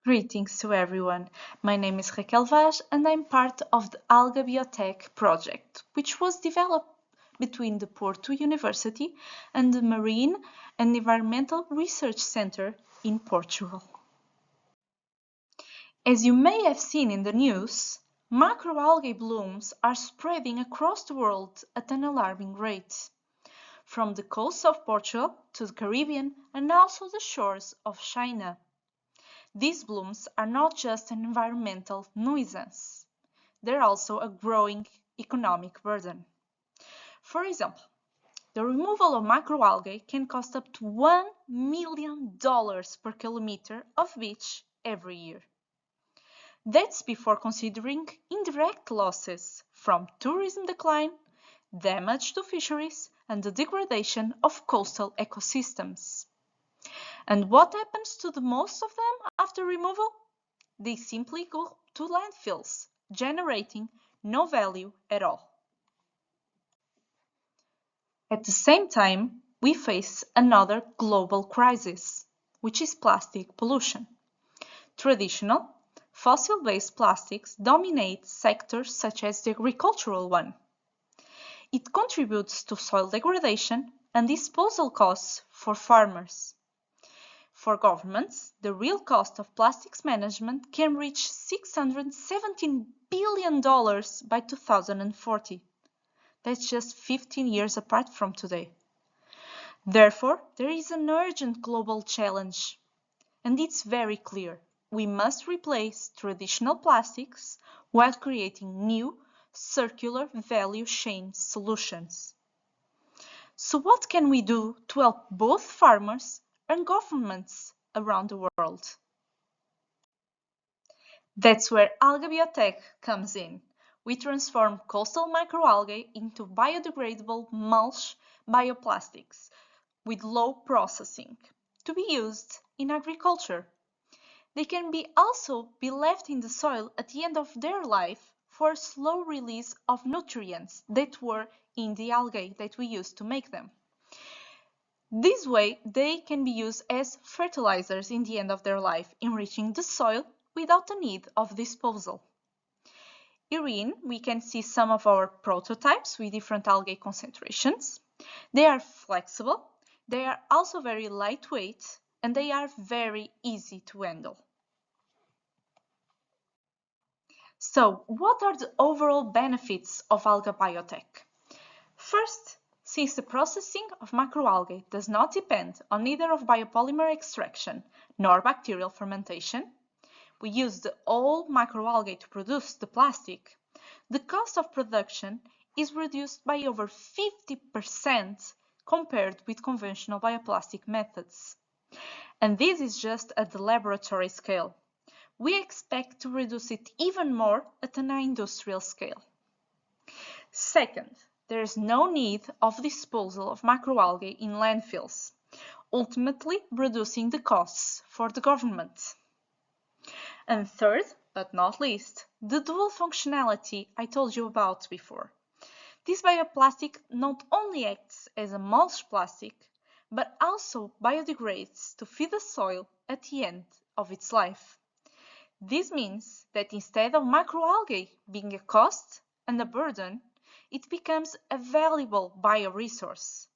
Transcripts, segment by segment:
Greetings to everyone. My name is Raquel Vaz and I'm part of the Alga Biotech project, which was developed between the Porto University and the Marine and Environmental Research Center in Portugal. As you may have seen in the news, macroalgae blooms are spreading across the world at an alarming rate, from the coast of Portugal to the Caribbean and also the shores of China. These blooms are not just an environmental nuisance, they're also a growing economic burden. For example, the removal of macroalgae can cost up to $1 million per kilometer of beach every year. That's before considering indirect losses from tourism decline, damage to fisheries, and the degradation of coastal ecosystems. And what happens to the most of them after removal? They simply go to landfills, generating no value at all. At the same time, we face another global crisis, which is plastic pollution. Traditional, fossil-based plastics dominate sectors such as the agricultural one. It contributes to soil degradation and disposal costs for farmers. For governments, the real cost of plastics management can reach $617 billion by 2040. That's just 15 years apart from today. Therefore, there is an urgent global challenge, and it's very clear. We must replace traditional plastics while creating new, circular value chain solutions. So what can we do to help both farmers and governments around the world? That's where Alga Biotech comes in. We transform coastal microalgae into biodegradable mulch bioplastics with low processing to be used in agriculture. They can also be left in the soil at the end of their life for a slow release of nutrients that were in the algae that we used to make them. This way, they can be used as fertilizers in the end of their life, enriching the soil without the need of disposal. Herein, we can see some of our prototypes with different algae concentrations. They are flexible, they are also very lightweight, and they are very easy to handle. So, what are the overall benefits of Alga Biotech? First, since the processing of macroalgae does not depend on either of biopolymer extraction nor bacterial fermentation, we use the whole macroalgae to produce the plastic, the cost of production is reduced by over 50% compared with conventional bioplastic methods. And this is just at the laboratory scale. We expect to reduce it even more at an industrial scale. Second, there is no need of disposal of macroalgae in landfills, ultimately reducing the costs for the government. And third, but not least, the dual functionality I told you about before. This bioplastic not only acts as a mulch plastic, but also biodegrades to feed the soil at the end of its life. This means that instead of macroalgae being a cost and a burden, it becomes a valuable bioresource,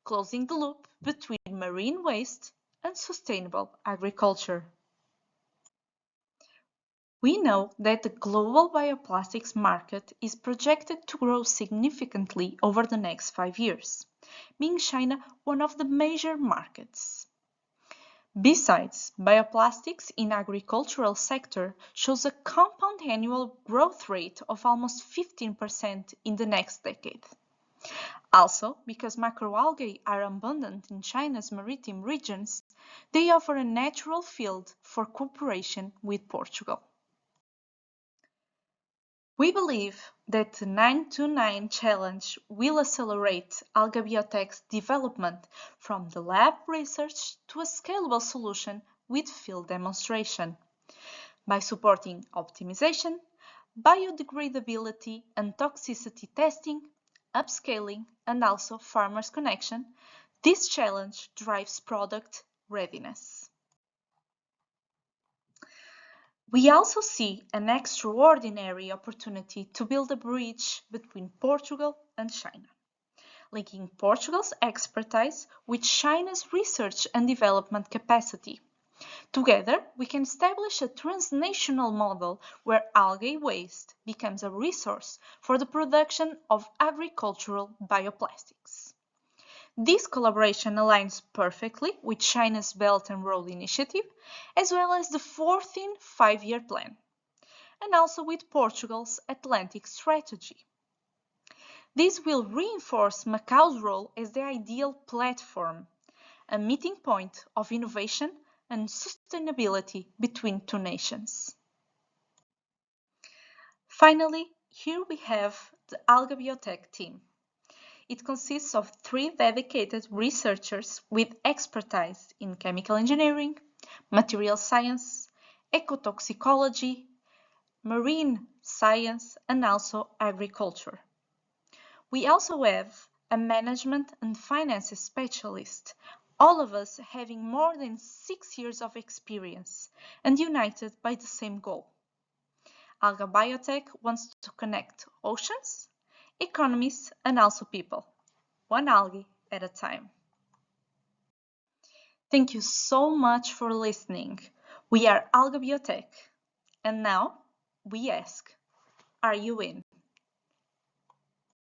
closing the loop between marine waste and sustainable agriculture. We know that the global bioplastics market is projected to grow significantly over the next 5 years, making China one of the major markets. Besides, bioplastics in agricultural sector shows a compound annual growth rate of almost 15% in the next decade. Also, because macroalgae are abundant in China's maritime regions, they offer a natural field for cooperation with Portugal. We believe that the 929 challenge will accelerate Alga Biotech's development from the lab research to a scalable solution with field demonstration. By supporting optimization, biodegradability and toxicity testing, upscaling, and also farmers' connection, this challenge drives product readiness. We also see an extraordinary opportunity to build a bridge between Portugal and China, linking Portugal's expertise with China's research and development capacity. Together, we can establish a transnational model where algae waste becomes a resource for the production of agricultural bioplastics. This collaboration aligns perfectly with China's Belt and Road Initiative, as well as the 14th Five-Year Plan, and also with Portugal's Atlantic Strategy. This will reinforce Macau's role as the ideal platform, a meeting point of innovation and sustainability between two nations. Finally, here we have the Alga Biotech team. It consists of 3 dedicated researchers with expertise in chemical engineering, material science, ecotoxicology, marine science, and also agriculture. We also have a management and finance specialist, all of us having more than 6 years of experience and united by the same goal. Alga Biotech wants to connect oceans, economies, and also people, one algae at a time. Thank you so much for listening. We are Alga Biotech, and now we ask, are you in?